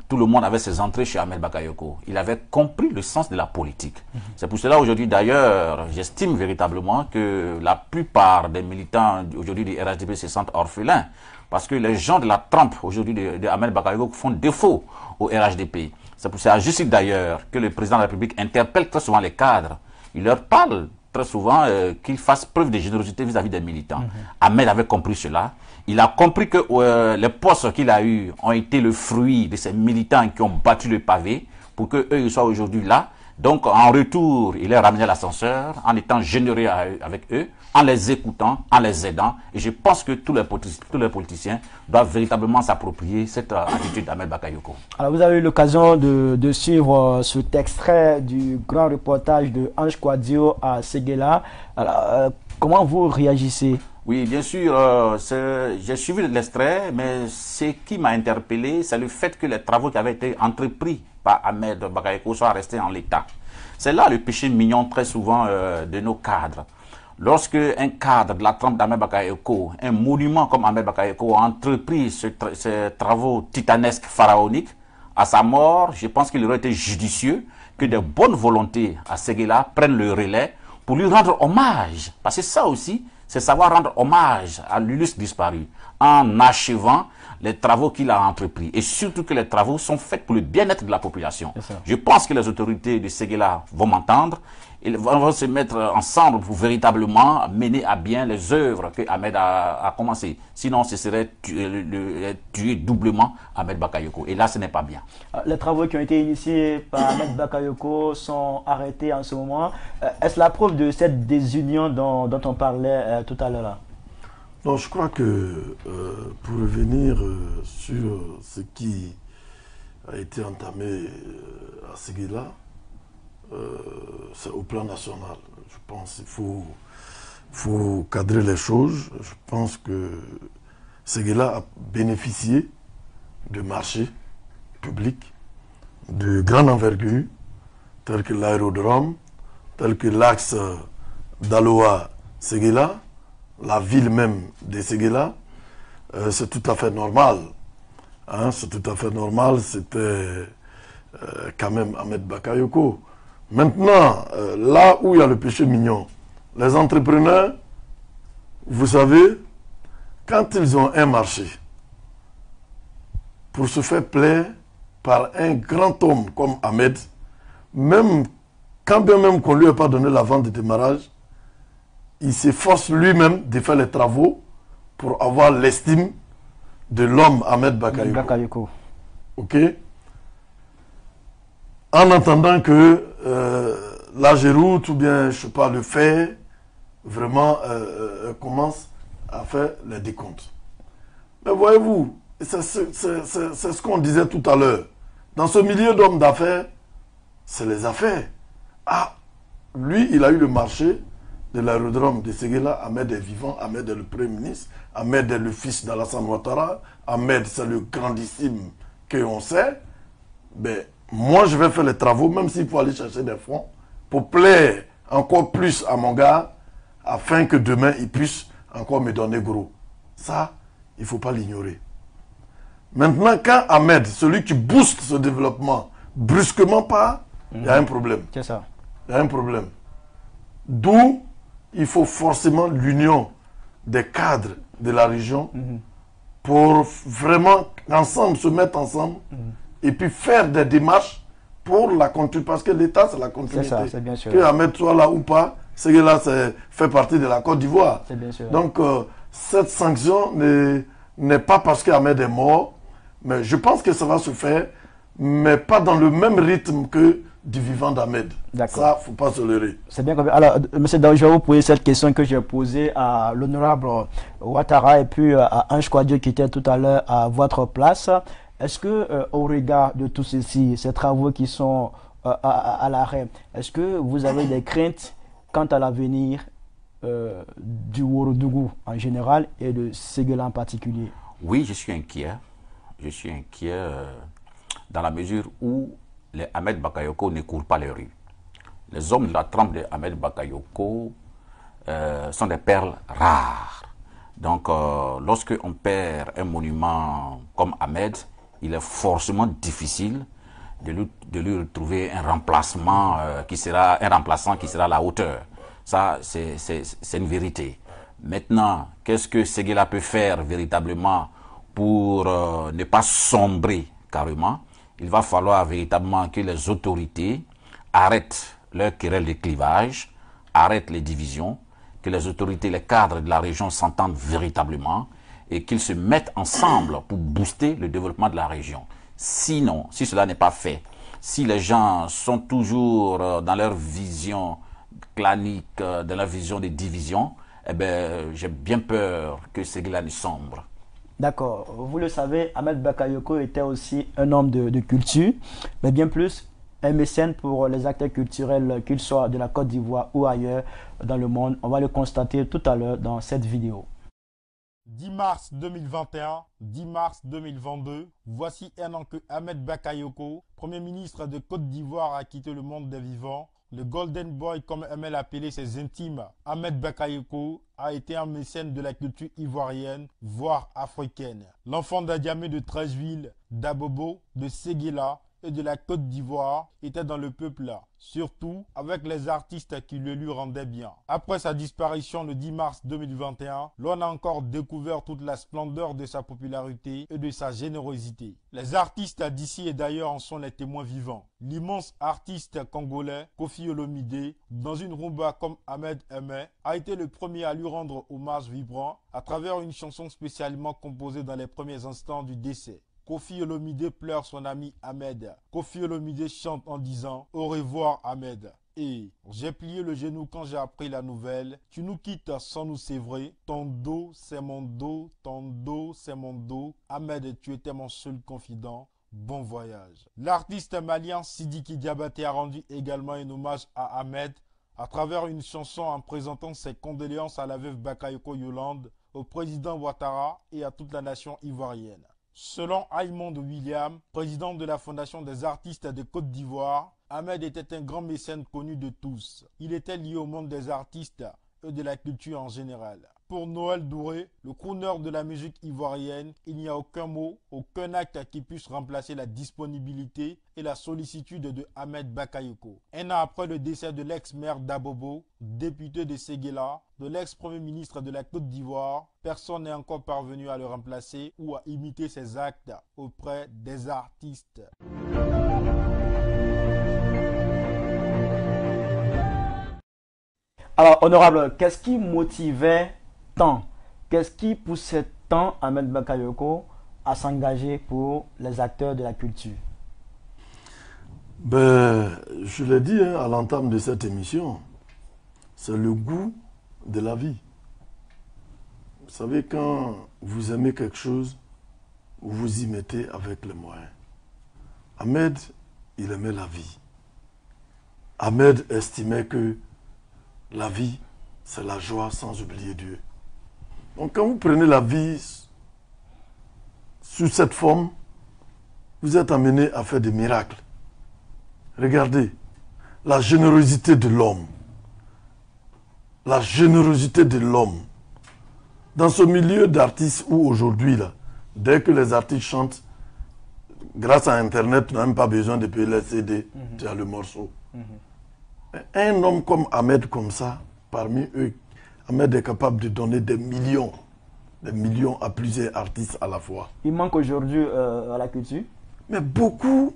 tout le monde avait ses entrées chez Ahmed Bakayoko. Il avait compris le sens de la politique. C'est pour cela aujourd'hui d'ailleurs, j'estime véritablement que la plupart des militants aujourd'hui du RHDP se sentent orphelins. Parce que les gens de la trempe aujourd'hui de Ahmed Bakayoko font défaut au RHDP. C'est à juste d'ailleurs que le président de la République interpelle très souvent les cadres. Il leur parle très souvent qu'ils fassent preuve de générosité vis-à-vis des militants. Ahmed avait compris cela. Il a compris que les postes qu'il a eus ont été le fruit de ces militants qui ont battu le pavé pour qu'eux ils soient aujourd'hui là. Donc en retour, il leur a ramené l'ascenseur en étant généreux avec eux, en les écoutant, en les aidant. Et je pense que tous les politiciens doivent véritablement s'approprier cette attitude d'Ahmed Bakayoko. Alors vous avez eu l'occasion de suivre cet extrait du grand reportage de Ange Quadio à Séguéla. Alors, comment vous réagissez? Oui, bien sûr, j'ai suivi l'extrait, mais ce qui m'a interpellé, c'est le fait que les travaux qui avaient été entrepris par Ahmed Bakayoko soient restés en l'état. C'est là le péché mignon très souvent de nos cadres. Lorsque un cadre de la trempe d'Ahmed Bakayoko, un monument comme Ahmed Bakayoko a entrepris ces travaux titanesques, pharaoniques, à sa mort, je pense qu'il aurait été judicieux que de bonnes volontés à Séguéla prennent le relais pour lui rendre hommage. Parce que ça aussi, c'est savoir rendre hommage à l'illustre disparu en achevant les travaux qu'il a entrepris. Et surtout que les travaux sont faits pour le bien-être de la population. Je pense que les autorités de Séguéla vont m'entendre. Ils vont se mettre ensemble pour véritablement mener à bien les œuvres que Ahmed a commencées. Sinon, ce serait tuer doublement Ahmed Bakayoko. Et là, ce n'est pas bien. Les travaux qui ont été initiés par Ahmed Bakayoko sont arrêtés en ce moment. Est-ce la preuve de cette désunion dont on parlait tout à l'heure? Non, je crois que pour revenir sur ce qui a été entamé à Séguéla, c'est au plan national. Je pense qu'il faut cadrer les choses. Je pense que Séguéla a bénéficié de marchés publics de grande envergure tels que l'aérodrome, tels que l'axe d'Aloa-Séguéla, la ville même de Séguéla, c'est tout à fait normal. Hein, c'est tout à fait normal, c'était quand même Ahmed Bakayoko. Maintenant, là où il y a le péché mignon, les entrepreneurs, vous savez, quand ils ont un marché, pour se faire plaire par un grand homme comme Ahmed, même quand bien même qu'on ne lui ait pas donné la vente de démarrage, il s'efforce lui-même de faire les travaux pour avoir l'estime de l'homme Ahmed Bakayoko. Ok? En attendant que la Géroute ou bien, je sais pas, le fait vraiment commence à faire les décomptes. Mais voyez-vous, c'est ce qu'on disait tout à l'heure. Dans ce milieu d'hommes d'affaires, c'est les affaires. Ah, lui, il a eu le marché de l'aérodrome de Séguéla. Ahmed est vivant, Ahmed est le Premier ministre, Ahmed est le fils d'Alassane Ouattara, Ahmed c'est le grandissime qu'on sait. Ben, moi, je vais faire les travaux, même s'il faut aller chercher des fonds, pour plaire encore plus à mon gars, afin que demain, il puisse encore me donner gros. Ça, il ne faut pas l'ignorer. Maintenant, quand Ahmed, celui qui booste ce développement, brusquement part, il y a un problème. C'est ça. Il y a un problème. D'où il faut forcément l'union des cadres de la région pour vraiment ensemble se mettre ensemble et puis faire des démarches pour la continuité. Parce que l'État, c'est la continuité. C'est ça, c'est bien sûr. Que Ahmed soit là ou pas, c'est que là, fait partie de la Côte d'Ivoire. C'est bien sûr. Donc, cette sanction n'est pas parce qu'Ahmed est mort, mais je pense que ça va se faire, mais pas dans le même rythme que du vivant d'Ahmed. Ça, il ne faut pas se leurrer. C'est bien. Alors, M. Daou, je vais vous poser cette question que j'ai posée à l'honorable Ouattara et puis à Ange Kouadio qui était tout à l'heure à votre place. Est-ce que, au regard de tout ceci, ces travaux qui sont à l'arrêt, est-ce que vous avez des craintes quant à l'avenir du Ourodougou en général et de Séguéla en particulier? Oui, je suis inquiet. Je suis inquiet dans la mesure où les Ahmed Bakayoko ne courent pas les rues. Les hommes de la trempe de Ahmed Bakayoko sont des perles rares. Donc, lorsque on perd un monument comme Ahmed, il est forcément difficile de lui retrouver un remplaçant qui sera à la hauteur. Ça, c'est une vérité. Maintenant, qu'est-ce que Séguéla peut faire véritablement pour ne pas sombrer carrément? Il va falloir véritablement que les autorités arrêtent leur querelle de clivage, arrêtent les divisions, que les autorités, les cadres de la région s'entendent véritablement et qu'ils se mettent ensemble pour booster le développement de la région. Sinon, si cela n'est pas fait, si les gens sont toujours dans leur vision clanique, dans leur vision des divisions, eh ben, j'ai bien peur que Séguéla ne sombre. D'accord. Vous le savez, Ahmed Bakayoko était aussi un homme de culture, mais bien plus un mécène pour les acteurs culturels, qu'ils soient de la Côte d'Ivoire ou ailleurs dans le monde. On va le constater tout à l'heure dans cette vidéo. 10 mars 2021, 10 mars 2022, voici un an que Ahmed Bakayoko, Premier ministre de Côte d'Ivoire, a quitté le monde des vivants. Le Golden Boy, comme aimait l'appeler ses intimes, Ahmed Bakayoko, a été un mécène de la culture ivoirienne, voire africaine. L'enfant d'Adiamé de Treichville, d'Abobo, de Séguéla et de la Côte d'Ivoire était dans le peuple, surtout avec les artistes qui le lui rendaient bien. Après sa disparition le 10 mars 2021, l'on a encore découvert toute la splendeur de sa popularité et de sa générosité. Les artistes d'ici et d'ailleurs en sont les témoins vivants. L'immense artiste congolais Koffi Olomide, dans une rumba comme Ahmed aimait, a été le premier à lui rendre hommage vibrant à travers une chanson spécialement composée dans les premiers instants du décès. Koffi Olomide pleure son ami Ahmed. Koffi Olomide chante en disant « Au revoir Ahmed ». Et j'ai plié le genou quand j'ai appris la nouvelle. Tu nous quittes sans nous sévrer. Ton dos, c'est mon dos. Ton dos, c'est mon dos. Ahmed, tu étais mon seul confident. Bon voyage. L'artiste malien Sidiki Diabaté a rendu également un hommage à Ahmed à travers une chanson en présentant ses condoléances à la veuve Bakayoko Yolande, au président Ouattara et à toute la nation ivoirienne. Selon Aymond William, président de la Fondation des artistes de Côte d'Ivoire, Ahmed était un grand mécène connu de tous. Il était lié au monde des artistes et de la culture en général. Pour Noël Douré, le crooner de la musique ivoirienne, il n'y a aucun mot, aucun acte qui puisse remplacer la disponibilité et la sollicitude de Ahmed Bakayoko. Un an après le décès de l'ex-maire d'Abobo, député de Séguéla, de l'ex-premier ministre de la Côte d'Ivoire, personne n'est encore parvenu à le remplacer ou à imiter ses actes auprès des artistes. Alors, honorable, qu'est-ce qui motivait tant, qu'est-ce qui poussait tant Ahmed Bakayoko à s'engager pour les acteurs de la culture? Je l'ai dit à l'entame de cette émission, c'est le goût de la vie. Vous savez, quand vous aimez quelque chose, vous vous y mettez avec les moyens. Ahmed, il aimait la vie. Ahmed estimait que la vie, c'est la joie sans oublier Dieu. Donc quand vous prenez la vie sous cette forme, vous êtes amené à faire des miracles. Regardez, la générosité de l'homme. La générosité de l'homme. Dans ce milieu d'artistes où aujourd'hui, là, dès que les artistes chantent, grâce à Internet, tu n'as même pas besoin de payer les CD, tu as le morceau. Un homme comme Ahmed, comme ça, parmi eux, Ahmed est capable de donner des millions à plusieurs artistes à la fois. Il manque aujourd'hui à la culture? Mais beaucoup,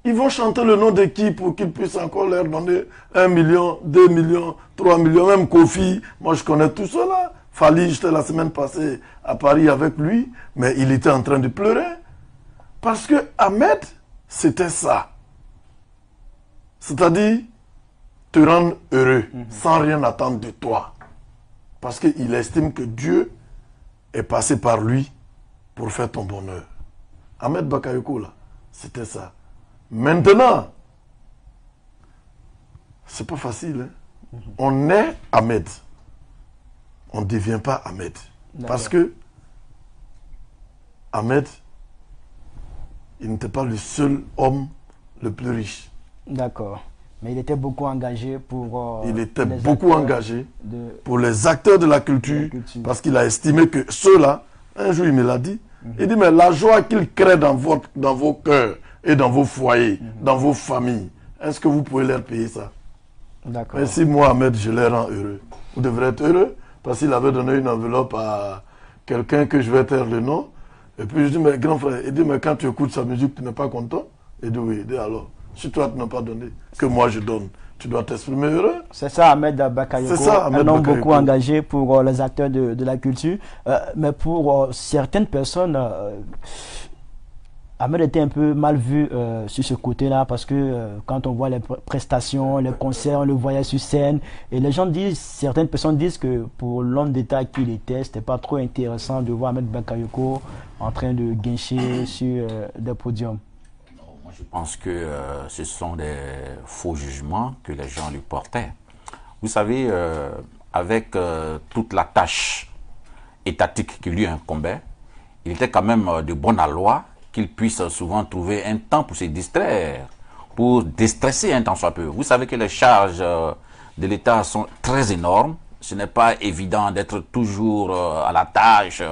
ils vont chanter le nom de qui pour qu'ils puissent encore leur donner 1 million, 2 millions, 3 millions, même Kofi. Moi, je connais tout cela. Fali, j'étais la semaine passée à Paris avec lui, mais il était en train de pleurer. Parce que Ahmed, c'était ça. C'est-à-dire, te rendre heureux, sans rien attendre de toi. Parce qu'il estime que Dieu est passé par lui pour faire ton bonheur. Ahmed Bakayoko, là, c'était ça. Maintenant, c'est pas facile. Hein? On est Ahmed. On ne devient pas Ahmed. Parce que Ahmed, il n'était pas le seul homme le plus riche. D'accord. Mais il était beaucoup engagé pour... il était beaucoup engagé pour les acteurs de la culture, parce qu'il a estimé que ceux-là, un jour il me l'a dit, il dit, mais la joie qu'il crée dans vos cœurs et dans vos foyers, dans vos familles, est-ce que vous pouvez leur payer ça? Mais si moi, Ahmed, je les rends heureux, vous devrez être heureux, parce qu'il avait donné une enveloppe à quelqu'un que je vais taire le nom, et puis je dis, mais grand frère, il dit, mais quand tu écoutes sa musique, tu n'es pas content? Il dit, oui, il dit alors. Si toi, tu n'as pas donné, que moi je donne, tu dois t'exprimer heureux. C'est ça, Ahmed Bakayoko, un homme beaucoup engagé pour les acteurs de la culture. Mais pour certaines personnes, Ahmed était un peu mal vu sur ce côté-là, parce que quand on voit les prestations, les concerts, on le voyait sur scène. Et les gens disent, certaines personnes disent que pour l'homme d'État qu'il était, c'était pas trop intéressant de voir Ahmed Bakayoko en train de guincher sur des podiums. Je pense que ce sont des faux jugements que les gens lui portaient. Vous savez, avec toute la tâche étatique qui lui incombait, il était quand même de bonne aloi qu'il puisse souvent trouver un temps pour se distraire, pour déstresser un temps soit peu. Vous savez que les charges de l'État sont très énormes. Ce n'est pas évident d'être toujours à la tâche,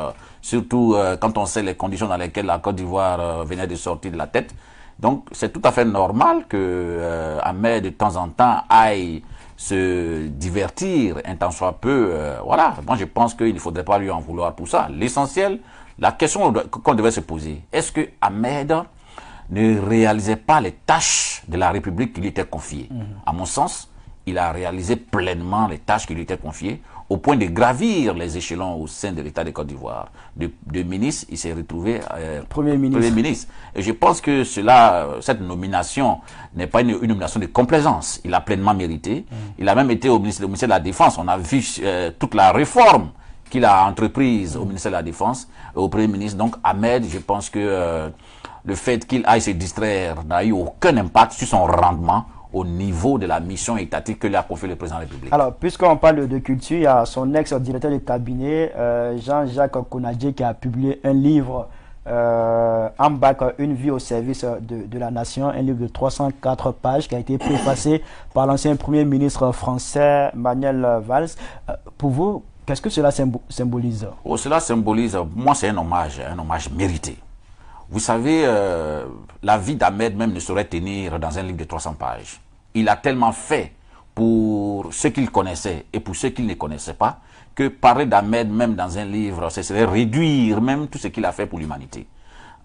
surtout quand on sait les conditions dans lesquelles la Côte d'Ivoire venait de sortir de la tête. Donc, c'est tout à fait normal que Ahmed, de temps en temps, aille se divertir un temps soit peu. Voilà, moi je pense qu'il ne faudrait pas lui en vouloir pour ça. L'essentiel, la question qu'on devait se poser, est-ce que Ahmed ne réalisait pas les tâches de la République qui lui étaient confiées? À mon sens, il a réalisé pleinement les tâches qui lui étaient confiées, au point de gravir les échelons au sein de l'État de Côte d'Ivoire. De ministre, il s'est retrouvé Premier ministre. Et je pense que cette nomination n'est pas une nomination de complaisance. Il a pleinement mérité. Il a même été au ministère de la Défense. On a vu toute la réforme qu'il a entreprise au ministère de la Défense, au Premier ministre. Donc Ahmed, je pense que le fait qu'il aille se distraire n'a eu aucun impact sur son rendement au niveau de la mission étatique que lui a confiée le président de la République. Alors, puisqu'on parle de culture, il y a son ex-directeur de cabinet, Jean-Jacques Konadje, qui a publié un livre Ambak, une vie au service de la nation, un livre de 304 pages qui a été préfacé par l'ancien Premier ministre français Manuel Valls. Pour vous, qu'est-ce que cela symbolise? Cela symbolise, moi c'est un hommage mérité. Vous savez, la vie d'Ahmed même ne saurait tenir dans un livre de 300 pages. Il a tellement fait pour ceux qu'il connaissait et pour ceux qu'il ne connaissait pas, que parler d'Ahmed même dans un livre, ce serait réduire même tout ce qu'il a fait pour l'humanité.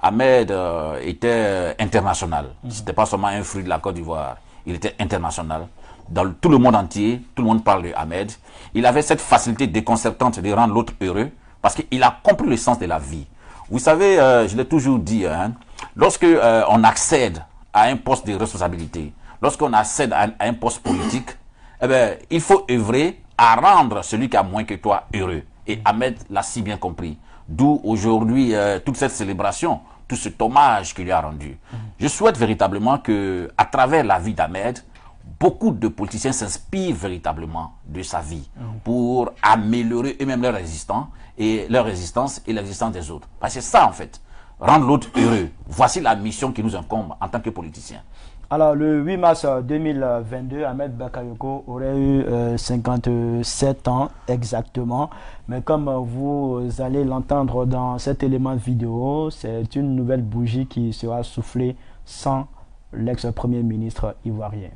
Ahmed était international. C'était pas seulement un fruit de la Côte d'Ivoire. Il était international. Dans tout le monde entier, tout le monde parle d'Ahmed. Il avait cette facilité déconcertante de rendre l'autre heureux parce qu'il a compris le sens de la vie. Vous savez, je l'ai toujours dit, lorsque on accède à un poste de responsabilité, lorsqu'on accède à un poste politique, eh bien, il faut œuvrer à rendre celui qui a moins que toi heureux. Et Ahmed l'a si bien compris. D'où aujourd'hui toute cette célébration, tout cet hommage qu'il lui a rendu. Je souhaite véritablement que, à travers la vie d'Ahmed, beaucoup de politiciens s'inspirent véritablement de sa vie pour améliorer eux-mêmes leur résistance et l'existence des autres. Parce que c'est ça en fait, rendre l'autre heureux. Voici la mission qui nous incombe en tant que politiciens. Alors, le 8 mars 2022, Ahmed Bakayoko aurait eu 57 ans exactement. Mais comme vous allez l'entendre dans cet élément vidéo, c'est une nouvelle bougie qui sera soufflée sans l'ex-premier ministre ivoirien.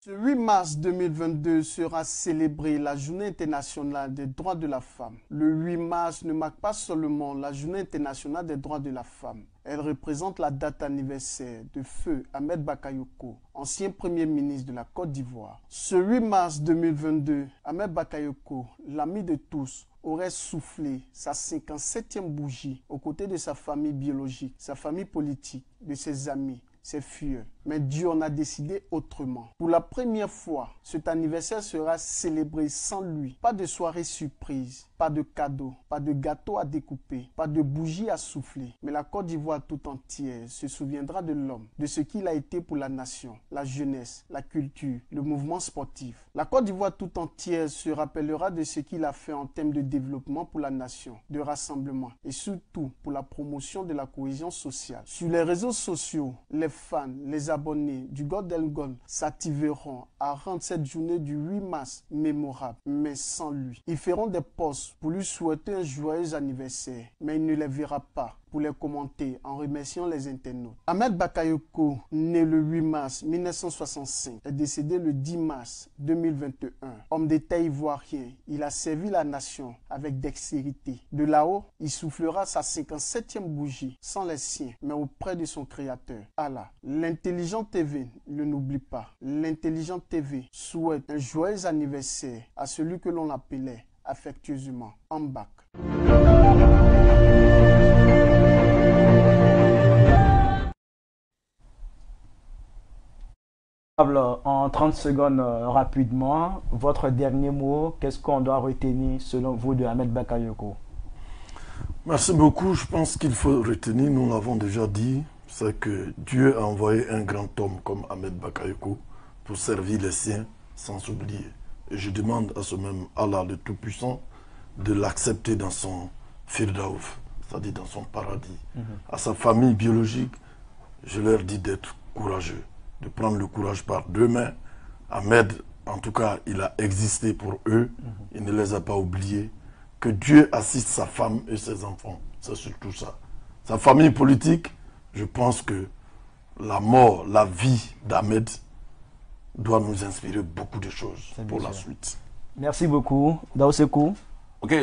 Ce 8 mars 2022 sera célébrée la Journée internationale des droits de la femme. Le 8 mars ne marque pas seulement la Journée internationale des droits de la femme. Elle représente la date anniversaire de feu Ahmed Bakayoko, ancien Premier ministre de la Côte d'Ivoire. Ce 8 mars 2022, Ahmed Bakayoko, l'ami de tous, aurait soufflé sa 57e bougie aux côtés de sa famille biologique, sa famille politique, de ses amis, ses filles. Mais Dieu en a décidé autrement. Pour la première fois, cet anniversaire sera célébré sans lui. Pas de soirée surprise, pas de cadeaux, pas de gâteaux à découper, pas de bougies à souffler. Mais la Côte d'Ivoire tout entière se souviendra de l'homme, de ce qu'il a été pour la nation, la jeunesse, la culture, le mouvement sportif. La Côte d'Ivoire tout entière se rappellera de ce qu'il a fait en termes de développement pour la nation, de rassemblement et surtout pour la promotion de la cohésion sociale. Sur les réseaux sociaux, les fans, les abonnés du Golden Goal s'activeront à rendre cette journée du 8 mars mémorable, mais sans lui. Ils feront des posts pour lui souhaiter un joyeux anniversaire, mais il ne les verra pas pour les commenter en remerciant les internautes. Ahmed Bakayoko, né le 8 mars 1965, est décédé le 10 mars 2021. Homme d'État ivoirien, il a servi la nation avec dextérité. De là-haut, il soufflera sa 57e bougie, sans les siens, mais auprès de son créateur, Allah. L'Intelligent TV ne l'oublie pas. L'Intelligent TV souhaite un joyeux anniversaire à celui que l'on appelait affectueusement Ambak. En 30 secondes rapidement, votre dernier mot, qu'est-ce qu'on doit retenir selon vous de Ahmed Bakayoko? Merci beaucoup. Je pense qu'il faut retenir, nous l'avons déjà dit, c'est que Dieu a envoyé un grand homme comme Ahmed Bakayoko pour servir les siens sans oublier. Et je demande à ce même Allah le Tout-Puissant de l'accepter dans son Firdaouf, c'est-à-dire dans son paradis. À sa famille biologique, je leur dis d'être courageux, de prendre le courage par deux mains. Ahmed, en tout cas, il a existé pour eux, il ne les a pas oubliés. Que Dieu assiste sa femme et ses enfants, c'est surtout ça. Sa famille politique, je pense que la mort, la vie d'Ahmed doit nous inspirer beaucoup de choses pour la suite. Merci beaucoup. Daousekou. Ok,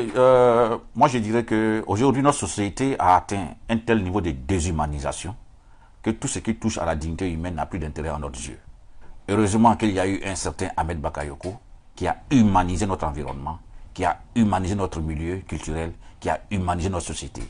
moi je dirais qu'aujourd'hui notre société a atteint un tel niveau de déshumanisation que tout ce qui touche à la dignité humaine n'a plus d'intérêt à notre yeux. Heureusement qu'il y a eu un certain Ahmed Bakayoko qui a humanisé notre environnement, qui a humanisé notre milieu culturel, qui a humanisé notre société.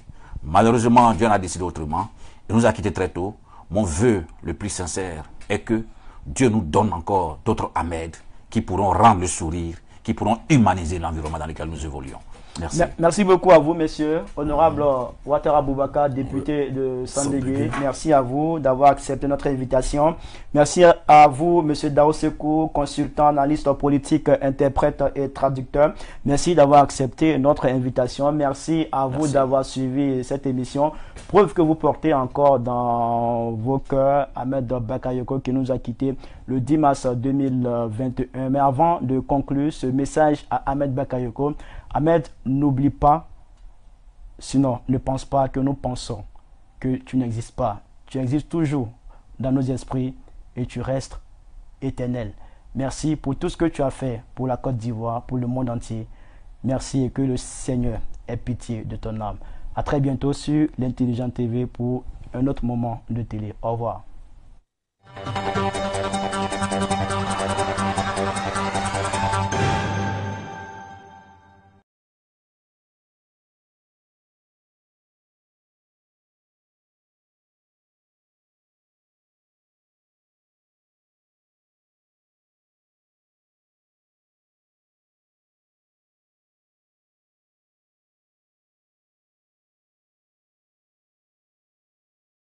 Malheureusement, Dieu en a décidé autrement. Il nous a quittés très tôt. Mon vœu le plus sincère est que Dieu nous donne encore d'autres Ahmed qui pourront rendre le sourire, qui pourront humaniser l'environnement dans lequel nous évoluons. Merci. Merci beaucoup à vous, messieurs. Honorable Ouattara Boubacar, député de Sandégué, merci à vous d'avoir accepté notre invitation. Merci à vous, monsieur Dao Sekou, consultant, analyste politique, interprète et traducteur. Merci d'avoir accepté notre invitation. Merci à vous d'avoir suivi cette émission. Preuve que vous portez encore dans vos cœurs Ahmed Bakayoko qui nous a quittés le 10 mars 2021. Mais avant de conclure ce message à Ahmed Bakayoko, Ahmed, n'oublie pas, sinon ne pense pas que nous pensons que tu n'existes pas. Tu existes toujours dans nos esprits et tu restes éternel. Merci pour tout ce que tu as fait pour la Côte d'Ivoire, pour le monde entier. Merci et que le Seigneur ait pitié de ton âme. À très bientôt sur l'Intelligent TV pour un autre moment de télé. Au revoir.